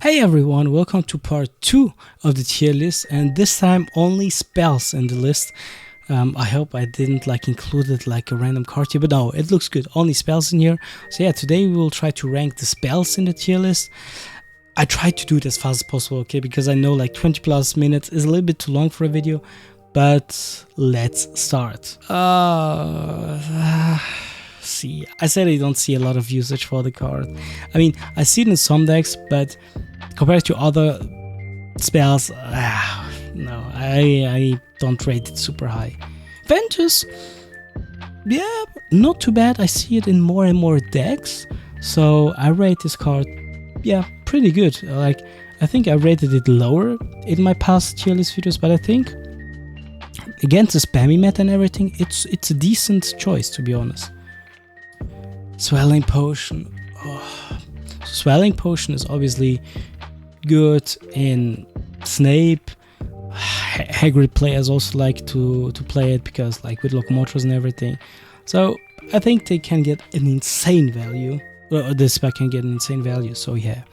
Hey everyone, welcome to part 2 of the tier list, and this time only spells in the list. I hope I didn't include it like a random card here, but no, it looks good, only spells in here. So yeah, today we will try to rank the spells in the tier list. I tried to do it as fast as possible, okay, because I know 20 plus minutes is a little bit too long for a video, but let's start. See, I said I don't see a lot of usage for the card. I mean, I see it in some decks, but compared to other spells, no, I don't rate it super high. Ventus, yeah, not too bad. I see it in more and more decks, so I rate this card, yeah, pretty good. I think I rated it lower in my past tier list videos, but I think against the spammy meta and everything, it's a decent choice, to be honest. Swelling Potion. Swelling Potion is obviously good in Snape. Hagrid players also like to play it because with Locomotives and everything. So I think they can get an insane value. Well, this spec can get an insane value, so yeah.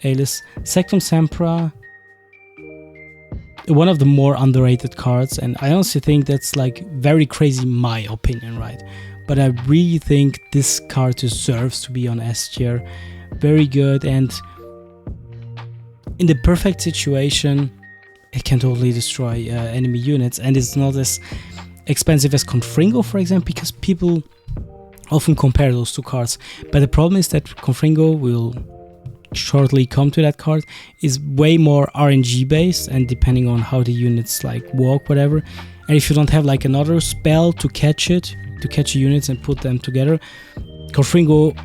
Alice. Sectum Sempra. One of the more underrated cards, and I honestly think that's very crazy in my opinion, right? But I really think this card deserves to be on S tier. Very good, and in the perfect situation, it can totally destroy enemy units, and it's not as expensive as Confringo, for example, because people often compare those two cards. But the problem is that Confringo will shortly come to that card, is way more RNG based, and depending on how the units walk, whatever. And if you don't have another spell to catch it, to catch units and put them together, Confringo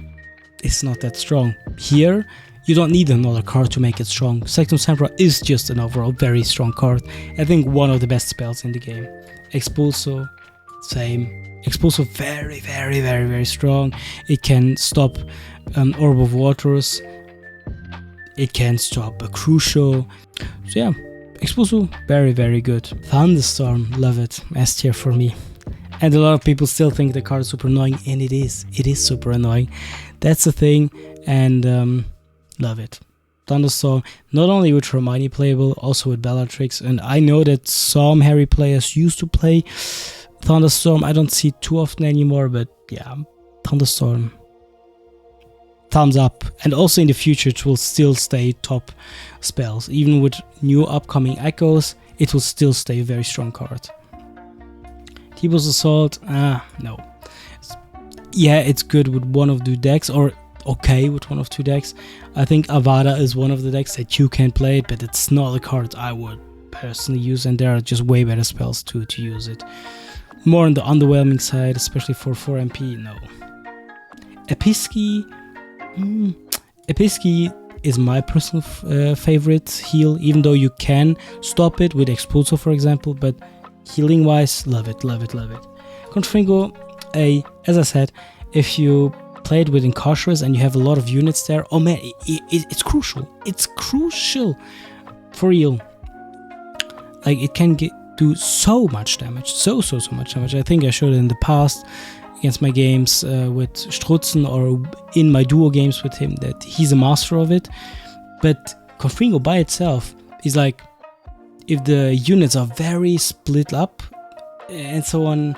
is not that strong. Here, you don't need another card to make it strong. Sectum Sempra is just an overall very strong card. I think one of the best spells in the game. Expulso, same. Expulso very, very, very, very strong. It can stop Orb of Waters. It can stop a Crucio. So yeah, Expulso, very, very good. Thunderstorm, love it. S tier for me. And a lot of people still think the card is super annoying, and it is. It is super annoying. That's the thing, and love it. Thunderstorm, not only with Hermione playable, also with Bellatrix, and I know that some Harry players used to play Thunderstorm. I don't see it too often anymore, but yeah, Thunderstorm, thumbs up. And also in the future, it will still stay top spells. Even with new upcoming Echoes, it will still stay a very strong card. T-Boss Assault, no. Yeah, it's good with one of the decks, or okay with one of two decks. I think Avada is one of the decks that you can play it, but it's not a card I would personally use, and there are just way better spells to use it. More on the underwhelming side, especially for 4 MP, no. Episki, Episki is my personal favorite heal, even though you can stop it with Expulso, for example, but healing wise, love it, love it, love it. Confringo, as I said, if you play it with Incarcerous and you have a lot of units there, oh man, it's crucial. It's crucial for real. It can do so much damage, so much damage. I think I showed it in the past against my games with Strutzen, or in my duo games with him, that he's a master of it. But Confringo by itself is if the units are very split up and so on,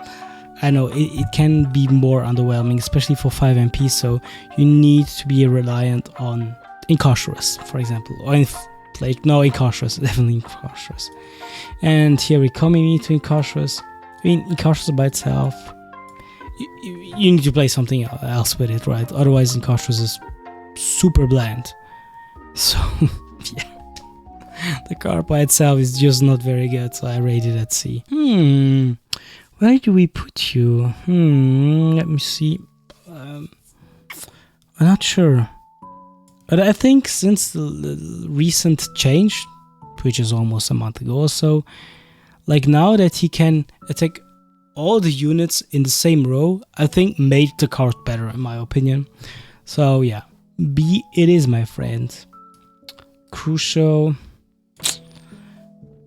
I know it can be more underwhelming, especially for 5 MP, so you need to be reliant on Incarcerous, for example, or Incarcerous, definitely Incarcerous. And here we come into Incarcerous. I mean, Incarcerous by itself, you need to play something else with it, right? Otherwise, Incarcerous is super bland. So, yeah. The card by itself is just not very good, so I rate it at C. Where do we put you? Let me see. I'm not sure. But I think since the recent change, which is almost a month ago or so, now that he can attack all the units in the same row, I think made the card better, in my opinion. So yeah, B it is, my friend. Crucio.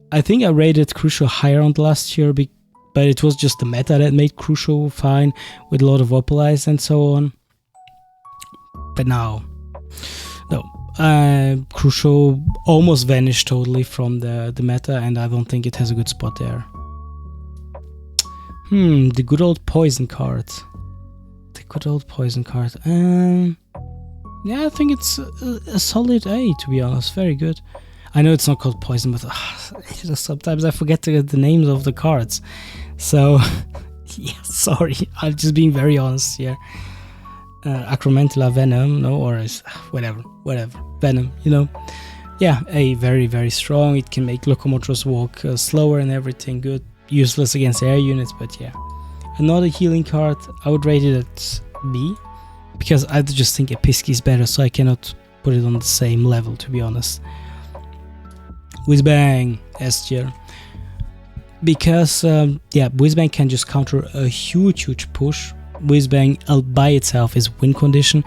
I think I rated Crucio higher on the last year, but it was just the meta that made Crucio fine, with a lot of Opalize and so on. But now, no, Crucial almost vanished totally from the meta, and I don't think it has a good spot there. The good old poison card. The good old poison card. Yeah, I think it's a solid A, to be honest. Very good. I know it's not called poison, but sometimes I forget the names of the cards. So, yeah, sorry. I'm just being very honest here. Acromantula Venom, no, or is whatever, Venom, you know. Yeah, A, very, very strong. It can make locomotors walk slower and everything. Good. Useless against air units, but yeah. Another healing card. I would rate it at B, because I just think Episki is better, so I cannot put it on the same level, to be honest. Whizbang, S tier. Because, yeah, Whizbang can just counter a huge push. Whizbang by itself is win condition,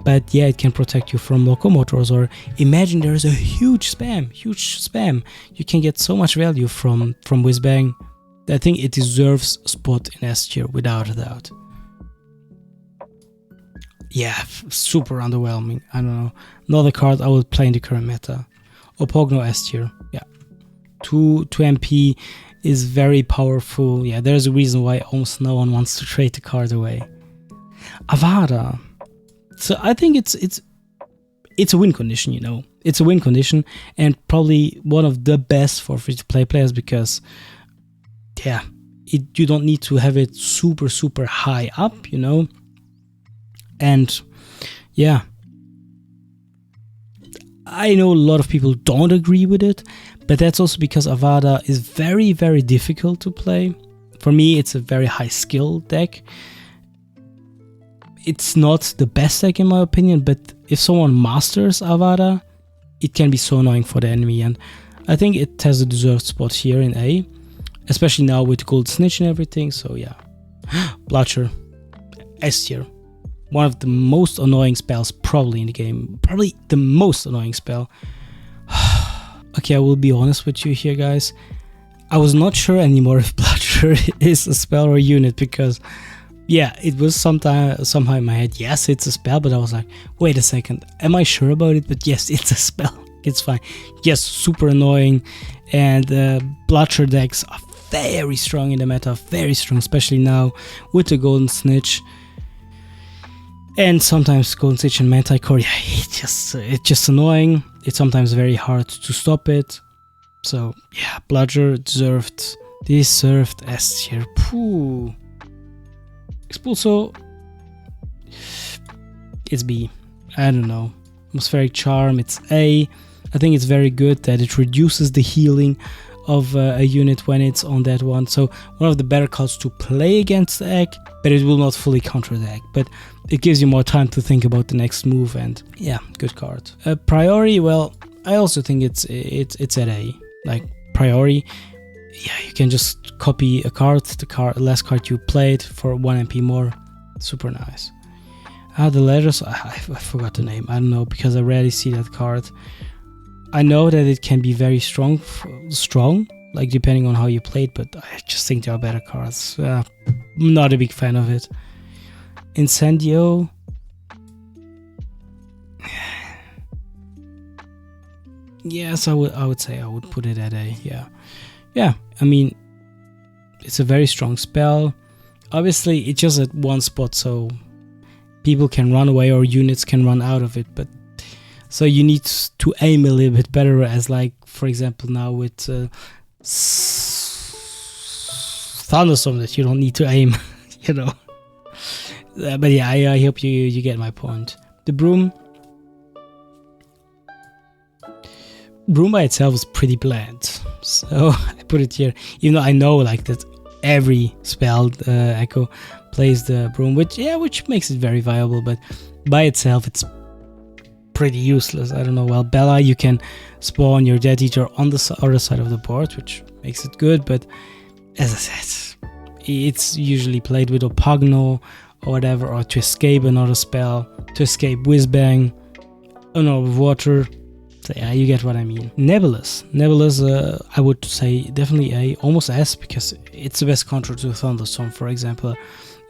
but yeah, it can protect you from locomotors, or imagine there's a huge spam. You can get so much value from Whizbang. I think it deserves a spot in S tier without a doubt. Yeah, super underwhelming. I don't know. Another card I would play in the current meta. Opogno S tier. Yeah. 2 MP is very powerful. Yeah, there's a reason why almost no one wants to trade the card away. Avada. So I think it's a win condition, you know. It's a win condition, and probably one of the best for free-to-play players, because yeah, you don't need to have it super high up, you know. And yeah, I know a lot of people don't agree with it, but that's also because Avada is very difficult to play. For me, it's a very high skill deck. It's not the best deck in my opinion, but if someone masters Avada, it can be so annoying for the enemy, and I think it has a deserved spot here in A, especially now with Gold Snitch and everything. So yeah. Blotcher, S tier. One of the most annoying spells probably in the game. Probably the most annoying spell. Okay, I will be honest with you here, guys. I was not sure anymore if Blotcher is a spell or a unit, because yeah, it was somehow in my head, yes, it's a spell, but I was like, wait a second, am I sure about it? But yes, it's a spell. It's fine. Yes, super annoying. And Blotcher decks are very strong in the meta, very strong, especially now with the Golden Snitch. And sometimes Golden Snitch and Manticore, yeah, it's just annoying. It's sometimes very hard to stop it. So yeah, Bludger deserved S tier. Pooh. Expulso, it's B. I don't know. Atmospheric Charm, it's A. I think it's very good that it reduces the healing of a unit when it's on that one. So one of the better cards to play against the egg, but it will not fully counter the egg. But it gives you more time to think about the next move, and yeah, good card. Priori, well, I also think it's at A. Like Priori, yeah, you can just copy a card, the last card you played for 1 MP more. Super nice. The letters, I forgot the name. I don't know, because I rarely see that card. I know that it can be very strong, like depending on how you play it, but I just think there are better cards. I'm not a big fan of it. Incendio. Yes, I would say I would put it at A. Yeah. I mean, it's a very strong spell. Obviously, it's just at one spot, so people can run away or units can run out of it. But so you need to aim a little bit better, as like, for example, now with Thunderstorm, that you don't need to aim, you know. But yeah, I hope you get my point. The Broom by itself is pretty bland, so I put it here. Even though I know like that every spell Echo plays the Broom, which makes it very viable, but by itself it's pretty useless. I don't know. Well, Bella, you can spawn your Death Eater on the other side of the board, which makes it good, but as I said, it's usually played with Opogno or whatever, or to escape another spell, to escape Whizbang, with water. So yeah, you get what I mean. Nebulous, I would say definitely A, almost S, because it's the best counter to Thunderstorm, for example.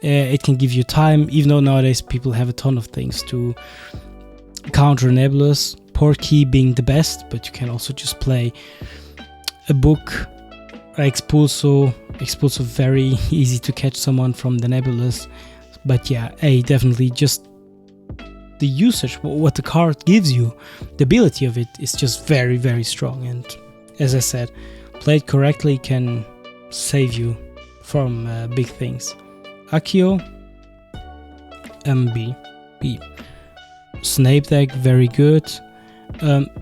It can give you time, even though nowadays people have a ton of things to counter Nebulous. Portkey being the best, but you can also just play a book, Expulso. Expulso, very easy to catch someone from the Nebulous. But yeah, A, definitely just the usage, what the card gives you, the ability of it is just very, very strong. And as I said, played correctly can save you from big things. Accio, B. Snape deck, very good.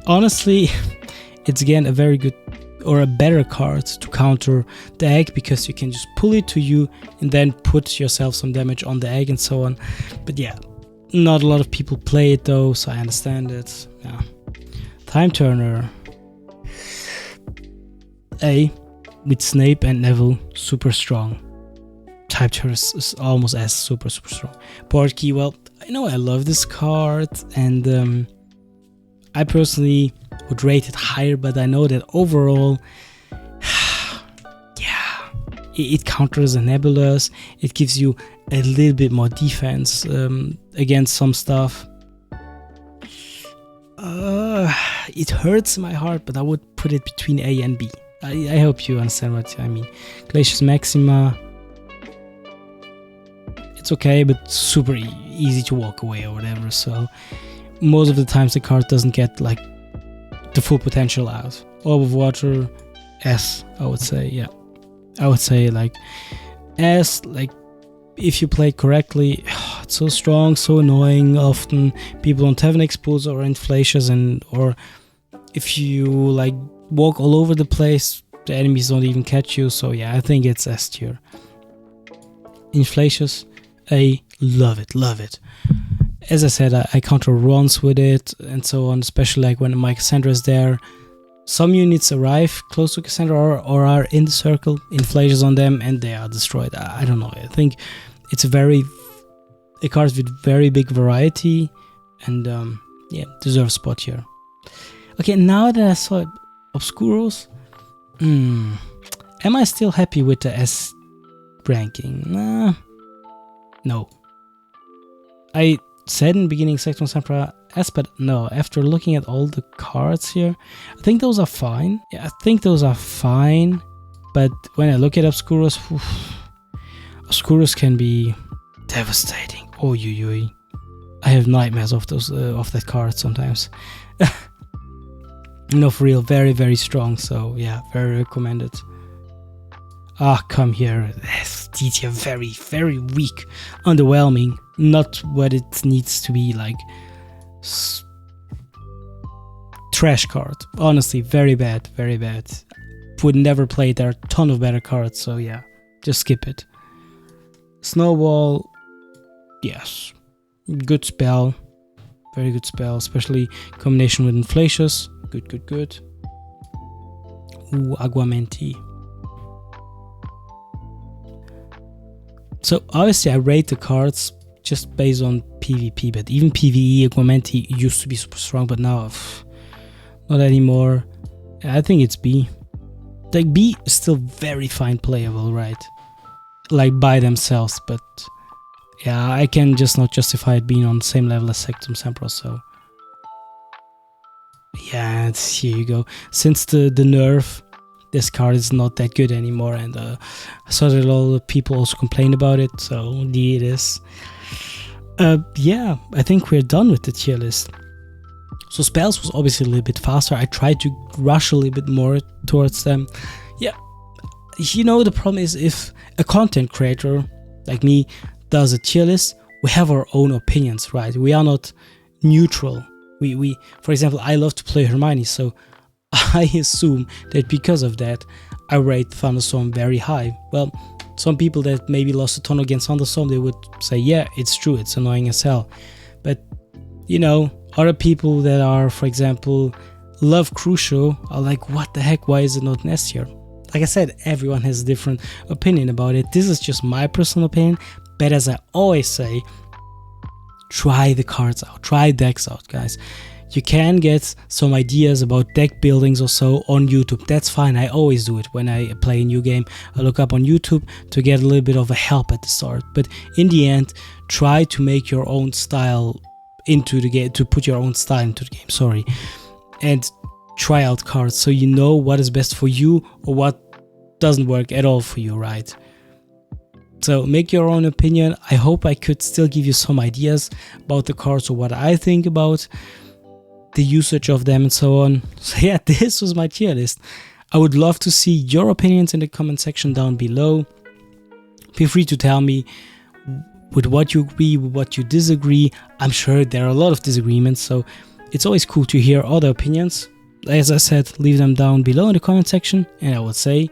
Honestly, it's again a very good or a better card to counter the egg, because you can just pull it to you and then put yourself some damage on the egg and so on. But yeah, not a lot of people play it though, so I understand it. Yeah. Time Turner, A, with Snape and Neville, super strong. Time Turner is almost as super strong. Portkey, well, I know I love this card, and I personally would rate it higher, but I know that overall, yeah, it counters the Nebulas. It gives you a little bit more defense against some stuff. It hurts my heart, but I would put it between A and B. I hope you understand what I mean. Glacius Maxima, it's okay, but super easy to walk away or whatever. So most of the times the card doesn't get like the full potential out. Orb of Water, S, I would say. Yeah, I would say like S. Like if you play it correctly, it's so strong, so annoying. Often people don't have an Expulsor or Inflatius, or if you like walk all over the place, the enemies don't even catch you. So yeah, I think it's S tier. Inflatius, A, love it. As I said, I counter runs with it and so on, especially like when my Cassandra is there. Some units arrive close to Cassandra or are in the circle, Inflatius on them, and they are destroyed. I don't know. I think it's a card with very big variety, and yeah, deserves a spot here. Okay, now that I saw it, Obscuros, am I still happy with the S ranking? No. I said in the beginning Sectum Sempra S, but no, after looking at all the cards here, I think those are fine. Yeah, I think those are fine, but when I look at Obscuros, Obscuros can be devastating. Oh, I have nightmares of those of that card sometimes. No, for real, very, very strong. So yeah, very recommended. Come here. DT very, very weak, underwhelming. Not what it needs to be, like trash card. Honestly, very bad, very bad. Would never play it. There are a ton of better cards, so yeah, just skip it. Snowball, yes, good spell, very good spell, especially combination with Inflatius. Good. Ooh, Aguamenti. So obviously I rate the cards just based on PvP, but even PvE, Aguamenti used to be super strong, but now not anymore. I think it's B. Like B is still very fine playable, right? Like by themselves, but yeah, I can just not justify it being on the same level as Sectum Sempra, so yeah, here you go. Since the nerf, this card is not that good anymore, and I saw that all the people also complain about it, so D it is. Yeah, I think we're done with the tier list. So spells was obviously a little bit faster. I tried to rush a little bit more towards them. Yeah, you know, the problem is if a content creator like me does a tier list, we have our own opinions, right? We are not neutral. We for example, I love to play Hermione, so I assume that because of that, I rate Thunderstorm very high. Well, some people that maybe lost a ton against Thunderstorm, they would say, yeah, it's true, it's annoying as hell. But, you know, other people that are, for example, love Crucio are like, what the heck, why is it not an S tier? Like I said, everyone has a different opinion about it. This is just my personal opinion, but as I always say, try the cards out, try decks out, guys. You can get some ideas about deck buildings or so on YouTube. That's fine. I always do it when I play a new game. I look up on YouTube to get a little bit of a help at the start. But in the end, try to make your own style into the game, to put your own style into the game, sorry, and try out cards so you know what is best for you or what doesn't work at all for you, right? So make your own opinion. I hope I could still give you some ideas about the cards or what I think about the usage of them and so on. So yeah, this was my tier list. I would love to see your opinions in the comment section down below. Feel free to tell me with what you agree, with what you disagree. I'm sure there are a lot of disagreements, so it's always cool to hear other opinions. As I said, leave them down below in the comment section, and I would say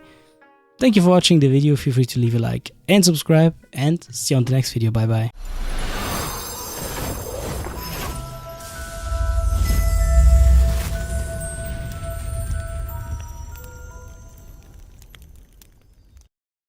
thank you for watching the video. Feel free to leave a like and subscribe, and see you on the next video. Bye bye.